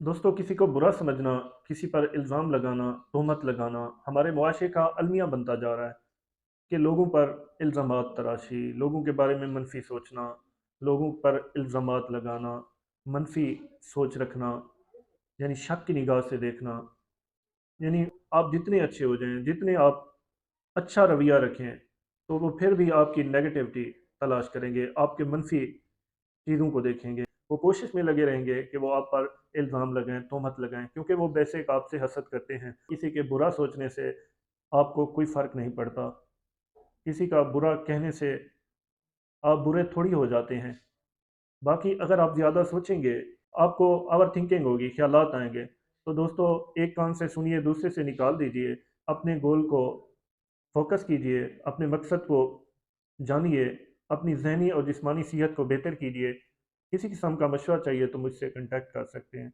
दोस्तों, किसी को बुरा समझना, किसी पर इल्ज़ाम लगाना, तोहमत लगाना हमारे मुआशरे का अलमिया बनता जा रहा है कि लोगों पर इल्ज़ामात तराशी, लोगों के बारे में मनफ़ी सोचना, लोगों पर इल्ज़ामात लगाना, मनफ़ी सोच रखना, यानी शक की निगाह से देखना। यानी आप जितने अच्छे हो जाएँ, जितने आप अच्छा रवैया रखें, तो वो फिर भी आपकी नेगेटिविटी तलाश करेंगे, आपके मनफ़ी चीज़ों को देखेंगे। वो कोशिश में लगे रहेंगे कि वो आप पर इल्ज़ाम लगाएँ, तोहमत लगाएँ, क्योंकि वो बेसिक आपसे हसद करते हैं। किसी के बुरा सोचने से आपको कोई फ़र्क नहीं पड़ता। किसी का बुरा कहने से आप बुरे थोड़ी हो जाते हैं। बाकी अगर आप ज़्यादा सोचेंगे, आपको ओवरथिंकिंग होगी, ख़्यालात आएँगे। तो दोस्तों, एक कान से सुनिए, दूसरे से निकाल दीजिए। अपने गोल को फ़ोकस कीजिए, अपने मकसद को जानिए, अपनी ज़हनी और जिस्मानी सेहत को बेहतर कीजिए। किसी किस्म का मशवरा चाहिए तो मुझसे कॉन्टैक्ट कर सकते हैं।